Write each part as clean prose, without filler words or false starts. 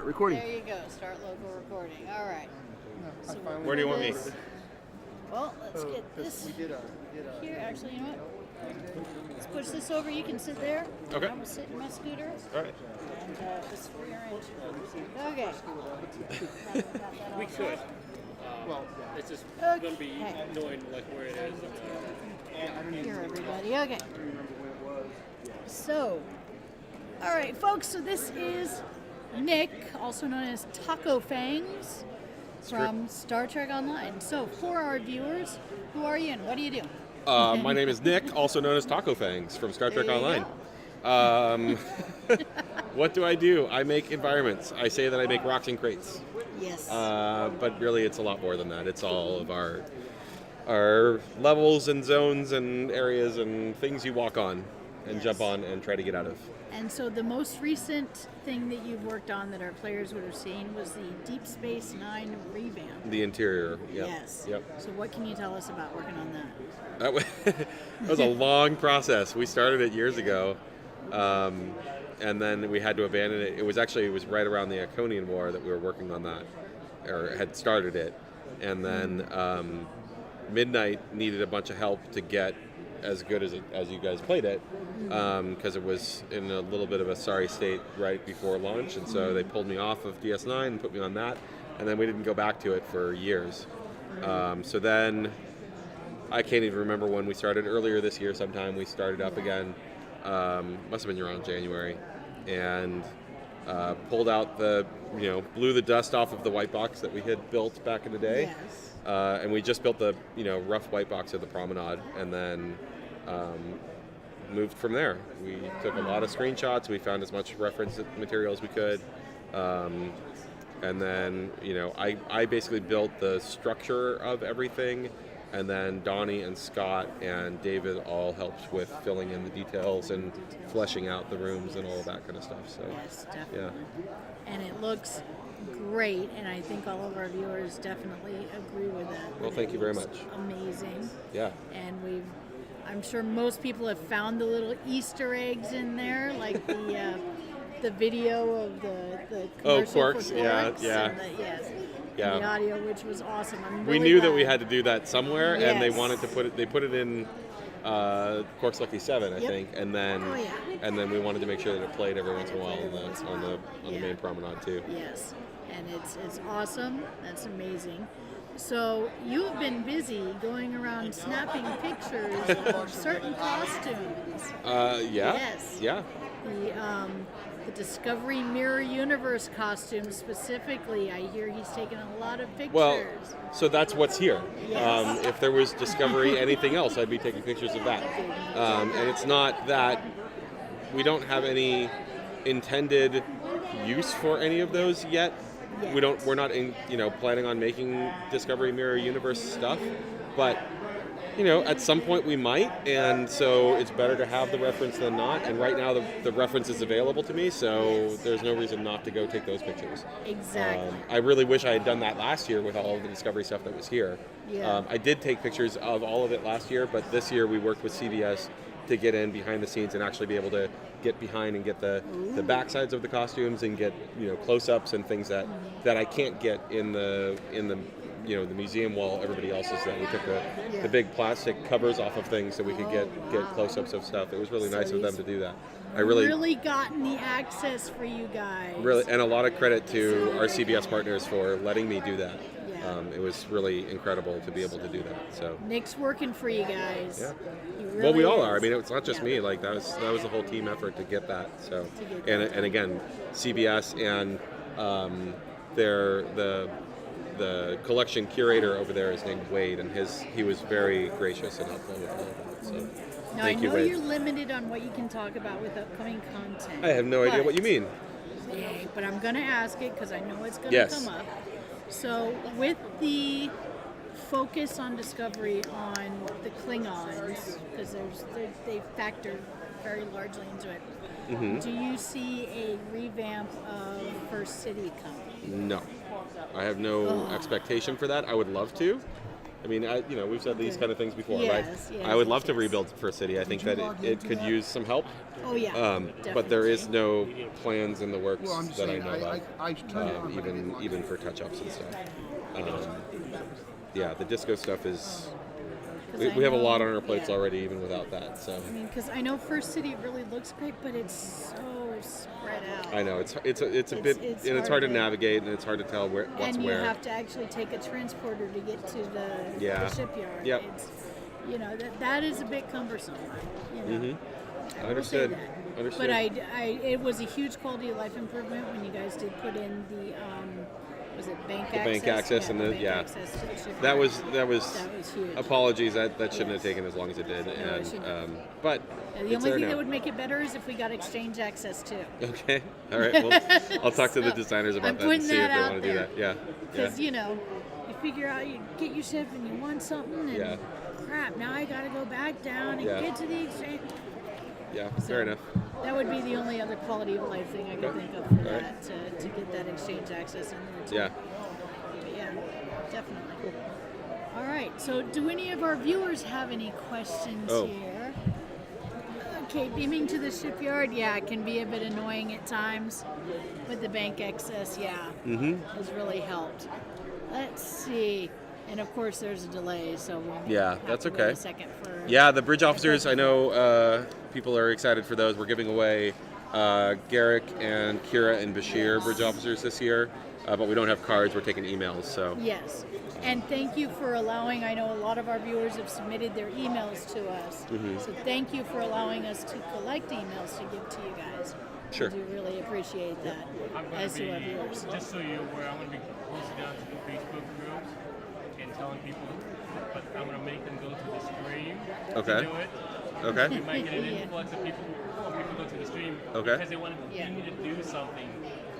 recording. There you go. Start local recording. All right. So Where do you want me? Well, let's get this here. Actually, you know what? Let's push this over. You can sit there. Okay. I will sit in my scooter. All right. And just rearrange. Okay. We could. Well, it's just Okay. going to be knowing like where it is. Here, everybody. Okay. So, all right, folks. So this is Nick, also known as Taco Fangs, from Star Trek Online. So, for our viewers, who are you and what do you do? My name is Nick, also known as Taco Fangs from Star Trek There you Online. What do? I make environments. I say that I make rocks and crates. Yes. But really it's a lot more than that. It's all of our levels and zones and areas and things you walk on and jump on and try to get out of. And so the most recent thing that you've worked on that our players would have seen was the Deep Space Nine revamp. The interior. Yep. Yes. Yep. So what can you tell us about working on that? That was a long process. We started it years ago, and then we had to abandon it. It was right around the Iconian War that we were working on that, or had started it, and then Midnight needed a bunch of help to get as good as you guys played it, because it was in a little bit of a sorry state right before launch, and so they pulled me off of DS9 and put me on that, and then we didn't go back to it for years. So then I can't even remember when we started. Earlier this year sometime we started up again. Must have been around January, and pulled out blew the dust off of the white box that we had built back in the day. Yes. And we just built the rough white box of the promenade, and then moved from there. We took a lot of screenshots. We found as much reference material as we could, and then I basically built the structure of everything, and then Donnie and Scott and David all helped with filling in the details and fleshing out the rooms and all of that kind of stuff. So Yes, definitely. yeah. And it looks great, and I think all of our viewers definitely agree with that. Well, thank you very much. Amazing. Yeah. And I'm sure most people have found the little Easter eggs in there, like the video of the commercial Quarks, for yeah, Quarks, yeah. And Yeah. and the audio, which was awesome. I'm We really knew that glad. we had to do that somewhere, and they Yes. wanted to put it. They put it in Quark's Lucky 7, I Yep. think, and then Oh, yeah. and then we wanted to make sure that it played every once in a while on the Yeah. main promenade too. Yes, and it's awesome. That's amazing. So you've been busy going around snapping pictures of certain costumes. Yeah. Yes. Yeah. The Discovery Mirror Universe costume specifically, I hear he's taken a lot of pictures. Well, so that's what's here. Yes. If there was Discovery anything else, I'd be taking pictures of that. And it's not that we don't have any intended use for any of those yet. Yet. We're not planning on making Discovery Mirror Universe stuff, but at some point we might, and so it's better to have the reference than not. And right now the reference is available to me, so there's no reason not to go take those pictures. Exactly. I really wish I had done that last year with all of the Discovery stuff that was here. Yeah. I did take pictures of all of it last year, but this year we worked with CBS to get in behind the scenes and actually be able to get behind and get the backsides of the costumes and get close-ups and things that I can't get in the the museum wall. Everybody else is that we took the big plastic covers off of things so we could get close-ups of stuff. It was really nice of them to do that. I really gotten the access for you guys. really, and a lot of credit to our CBS partners for letting me do that. Yeah. It was really incredible to be able to do that. So. Nick's working for you guys. Yeah. He Well, really we all is. are. I mean, it's not just Yeah. me. Like that was a whole team effort to get that. So, get and again, CBS and the collection curator over there is named Wade, and he was very gracious and helpful with all of that. So, Now, thank I you, know Wade. you're limited on what you can talk about with upcoming content. I have no idea but- what you mean. Yeah, but I'm going to ask it because I know it's going to Yes. come up. So, with the focus on Discovery on the Klingons, because they factor very largely into it, Mm-hmm. do you see a revamp of First City coming? No, I have no expectation for that. I would love to, I mean, we've said these kind of things before, right? Yes, I would love yes, to yes. rebuild for City. I think that it could use some help. Oh yeah. But there is no plans in the works Well, I'm just that I saying, know of. I turned it on, but I didn't log Even in. for touch-ups and stuff. Yeah, the disco stuff is. 'Cause We I have a know- lot on our plates yeah. already, even without that. So I mean, because I know First City really looks great, but it's so spread out. I know it's a bit it's and it's hard to hard to- navigate and it's hard to tell what's and you where. have to actually take a transporter to get to the shipyard. Yep. It's, that is a bit cumbersome. Mm-hmm. I will say Understood. that. Understood. But it was a huge quality of life improvement when you guys did put in the was it bank access? bank access yeah, and the the- bank yeah. access to the shipyard. that was That was huge. apologies that shouldn't Yes. have taken as long as it did. it And shouldn't. but The it's only there thing now. that would make it better is if we got exchange access too. Okay. All right. Well, I'll talk to the So, designers about I'm that and putting see if that they out want to do there. that. Yeah. Because Yeah. you figure out you get your ship and you want something and Yeah. crap, now I got to go back down and Yeah. get to the exchange. Yeah. So Fair enough. That would be the only other quality of life thing I could Okay. think of for All right. that to get that exchange access in there too. Yeah. But yeah, definitely. All right. So, do any of our viewers have any questions Oh. here? Okay, beaming to the shipyard, yeah, it can be a bit annoying at times, but the bank access, yeah, has really helped. Let's see. And of course, there's a delay, so we'll Yeah, have that's to wait okay. a second for. Yeah, the bridge officers, I know people are excited for those. We're giving away Garrick and Kira and Bashir bridge officers this year, but we don't have cards. We're taking emails, so. Yes, and thank you for allowing. I know a lot of our viewers have submitted their emails to us, so thank you for allowing us to collect emails to give to you guys. Sure. We do really appreciate that, I'm gonna as do our be, viewers. just so you're aware, I'm going to be posting down to the Facebook groups and telling people, but I'm going to make them go to the stream Okay. to do it. Okay. We might get an Yeah. influx of people go to the stream Okay. because they want to continue to do something.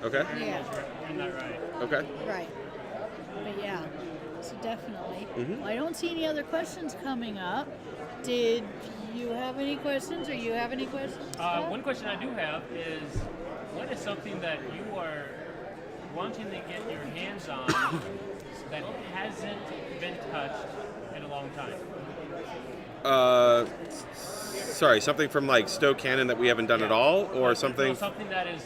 Okay. Yeah. You're not right. Okay. Right. But yeah, so definitely. Mm-hmm. Well, I don't see any other questions coming up. Did you have any questions, or you have any questions? Scott? One question I do have is, what is something that you are wanting to get your hands on that hasn't been touched in a long time? Sorry, something from like Stowe Cannon that we haven't done at all, or something. No, something that is,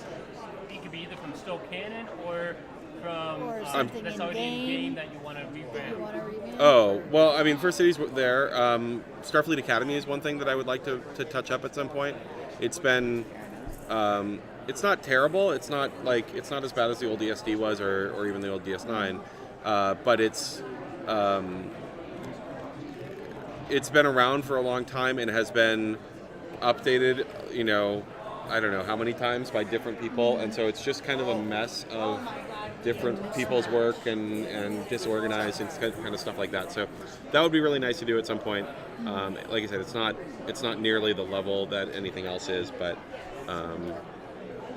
it could be either from Stowe Cannon or from Or something that's in already in game game that you want to that you revamp. want to revamp? Oh, well, I mean, First City's there. Starfleet Academy is one thing that I would like to touch up at some point. It's been, it's not terrible. It's not as bad as the old DSD was, or even the old DS9, but it's been around for a long time and has been updated. I don't know how many times by different people, and so it's just kind of a mess of different people's work and disorganized and kind of stuff like that. So that would be really nice to do at some point. Like I said, it's not nearly the level that anything else is, but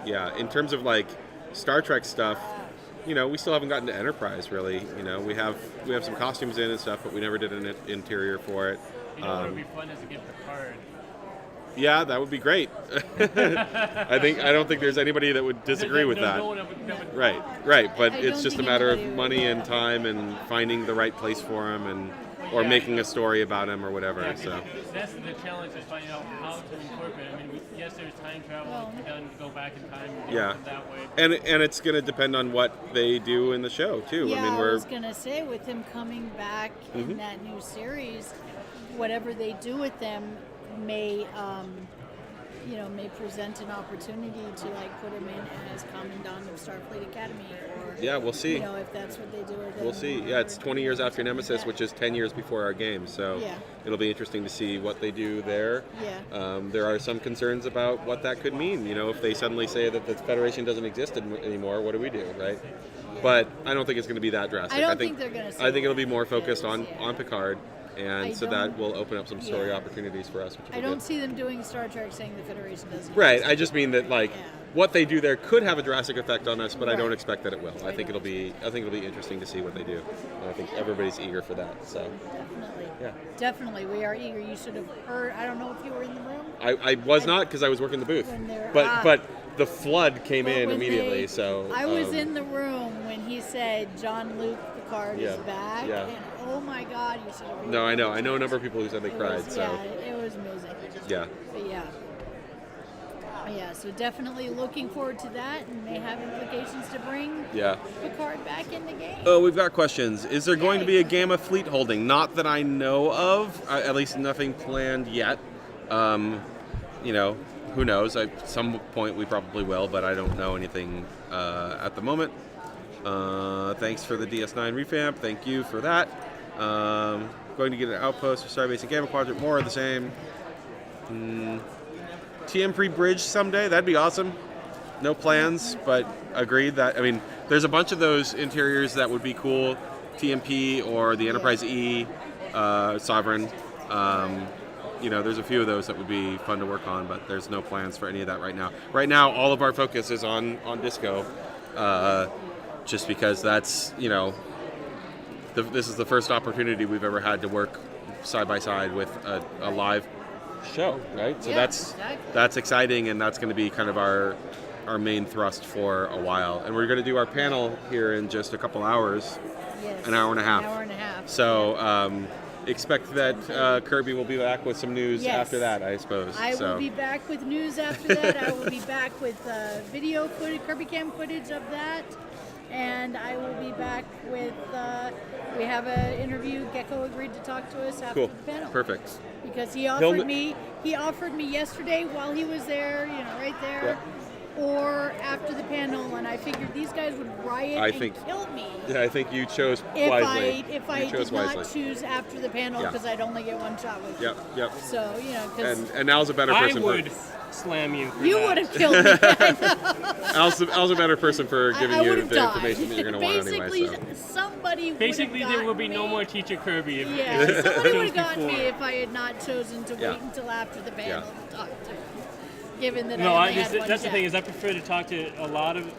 yeah, in terms of like Star Trek stuff, we still haven't gotten to Enterprise really. We have some costumes in and stuff, but we never did an interior for it. You know what would be fun is to get the card. Yeah, that would be great. I don't think there's anybody that would disagree with that. No one would- Right. But I it's don't just a think matter of anybody would money want and that. time and finding the right place for him or Yeah. making a story about him or whatever. Yeah, So that's the challenge, is finding out how to incorporate. I mean, yes, there's time travel Well, to be done to go back in time and do Yeah. it that way. and it's going to depend on what they do in the show too. Yeah, I mean, I we're was gonna say, with him coming back in that new series, whatever they do with them may may present an opportunity to like put him in as Commandant of Starfleet Academy, or yeah, we'll see. if that's what they do with him. We'll see. Yeah, it's 20 years after Nemesis, which is 10 years before our game. So Yeah. it'll be interesting to see what they do there. Yeah. There are some concerns about what that could mean. If they suddenly say that the Federation doesn't exist anymore, what do we do, right? But I don't think it's going to be that drastic. I don't think they're gonna say I think it'll be that, more focused on because, yeah. Picard, and I so that don't- will open up some story yeah. opportunities for us. Which will I be don't good. see them doing Star Trek saying the Federation doesn't. Right. exist. I just mean that Yeah. what they do there could have a drastic effect on us, but I don't Right. expect that it will. I think it'll be interesting to see what they do. And I think everybody's eager for that. So Definitely. yeah. Definitely, we are eager. You should have heard. I don't know if you were in the room. I was not because I was working the booth, When they're- but the flood came But in when immediately. they- So I was in the room when he said John Luke Picard is back, Yeah. and oh my God, you should have. No, I know. I know a number of people who said they cried. So Yeah, it was amazing. yeah. But yeah, so definitely looking forward to that, and may have implications to bring Yeah. Picard back in the game. Oh, we've got questions. Is there going to be a Gamma fleet holding? Not that I know of. At least nothing planned yet. You know, who knows? At some point we probably will, but I don't know anything at the moment. Thanks for the DS9 revamp. Thank you for that. Going to get an outpost for Starbase and Gamma Quadrant. More of the same. TM pre-bridge someday. That'd be awesome. No plans, but agreed that, I mean, there's a bunch of those interiors that would be cool. TMP or the Enterprise E, Sovereign. You know, there's a few of those that would be fun to work on, but there's no plans for any of that right now. Right now, all of our focus is on Disco, just because that's, you know, this is the first opportunity we've ever had to work side by side with a live show, right? So that's exciting, and that's going to be kind of our main thrust for a while. And we're going to do our panel here in just a couple hours, an hour and a half. So expect that Kirby will be back with some news after that, I suppose. I will be back with news after that. I will be back with video footage, Kirby Cam footage of that. And I will be back with, we have an interview. Gecko agreed to talk to us after the panel. Perfect. Because he offered me yesterday while he was there, right there, or after the panel, and I figured these guys would riot and kill me. Yeah, I think you chose wisely. If I did not choose after the panel, because I'd only get one shot with you. Yep. So, because... And Al's a better person. I would slam you for You that. would have killed me. Al's a better person for giving you the information that you're going to want anyway. Basically, somebody Basically, there will be no more Teacher Kirby. Yeah, somebody would have gotten me if I had not chosen to wait until after the panel to talk to him. Given that that's the thing is I prefer to talk to a lot of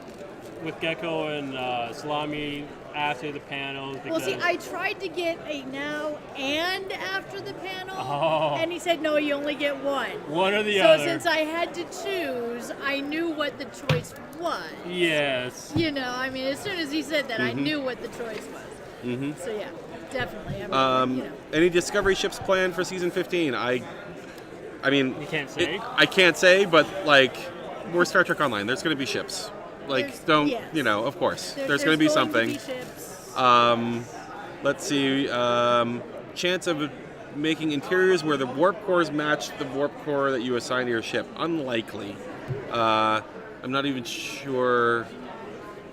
with Gecko and Salami after the panels. Well, see, I tried to get a now and after the panel, Oh. and he said, no, you only get one. One or the other. So since I had to choose, I knew what the choice was. Yes. I mean, as soon as he said that, I knew what the choice was. So yeah, definitely. Any Discovery ships planned for season 15? I mean, you can't say. I can't say, but we're Star Trek Online. There's going to be ships. Of course, there's going to be something. Let's see. Chance of making interiors where the warp cores match the warp core that you assign to your ship. Unlikely. I'm not even sure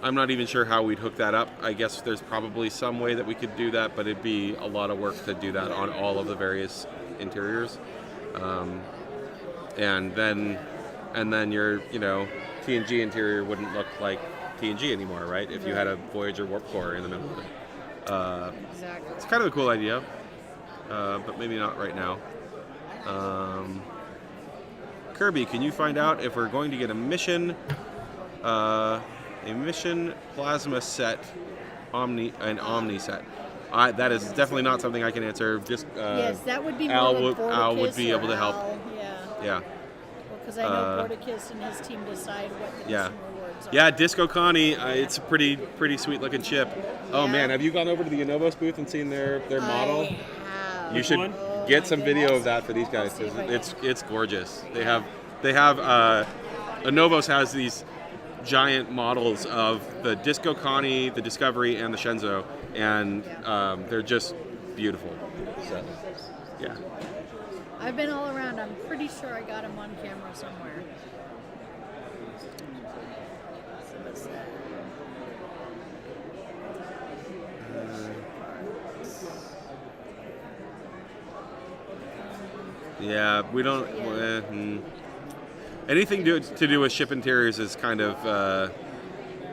how we'd hook that up. I guess there's probably some way that we could do that, but it'd be a lot of work to do that on all of the various interiors. And then your TNG interior wouldn't look like TNG anymore, right? If you had a Voyager warp core in the middle of it. Exactly. It's kind of a cool idea, but maybe not right now. Kirby, can you find out if we're going to get a mission plasma set, Omni set? That is definitely not something I can answer. Just yes, that would be Al more would be able to help. Yeah. Because I know Porticus and his team decide what the mission rewards are. Yeah, Disco Connie, it's a pretty sweet looking ship. Oh man, have you gone over to the Innovos booth and seen their model? I have. You should get some video of that for these guys. It's gorgeous. They have Innovos has these giant models of the Disco Connie, the Discovery, and the Shenzhou, and they're just beautiful. So, yeah. I've been all around. I'm pretty sure I got him on camera somewhere. So what's that? Yeah, we don't. Anything to do with ship interiors is kind of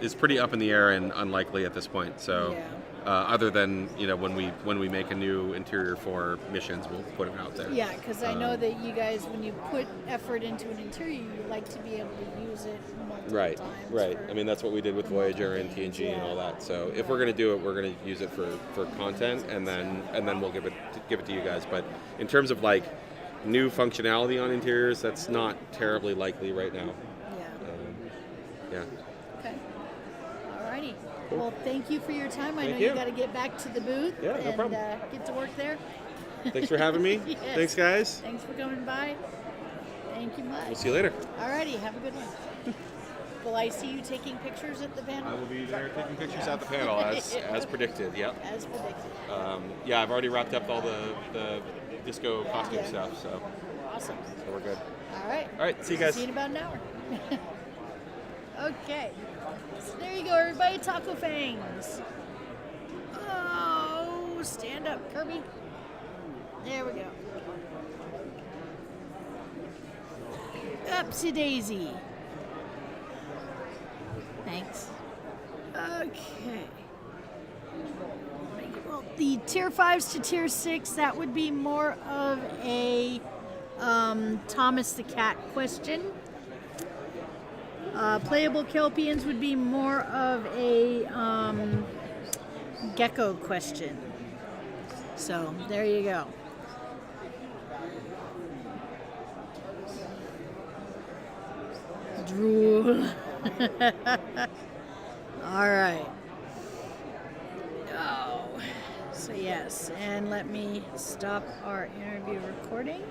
is pretty up in the air and unlikely at this point. So. Other than when we make a new interior for missions, we'll put it out there. Yeah, because I know that you guys, when you put effort into an interior, you like to be able to use it multiple times. Right. I mean, that's what we did with Voyager and TNG and all that. So if we're going to do it, we're going to use it for content, and then we'll give it to you guys. But in terms of new functionality on interiors, that's not terribly likely right now. Yeah. Yeah. Okay. Alrighty. Well, thank you for your time. I Thank know you. you got to get back to the booth Yeah, no and problem. get to work there. Thanks for having me. Yes. Thanks, guys. Thanks for coming by. Thank you much. We'll see you later. Alrighty, have a good one. Will I see you taking pictures at the panel? I will be there taking pictures at the panel as predicted. Yep. As predicted. Yeah, I've already wrapped up all the disco costume Yeah. stuff, so Awesome. we're good. All right. All right, see you guys. See you in about an hour. Okay. So there you go, everybody. Taco Fangs. Oh, stand up, Kirby. There we go. Upsy daisy. Thanks. Okay. Well, the tier 5s to tier 6, that would be more of a Thomas the Cat question. Playable Kelpians would be more of a gecko question. So there you go. Drool. All right. Oh. So yes, and let me stop our interview recording.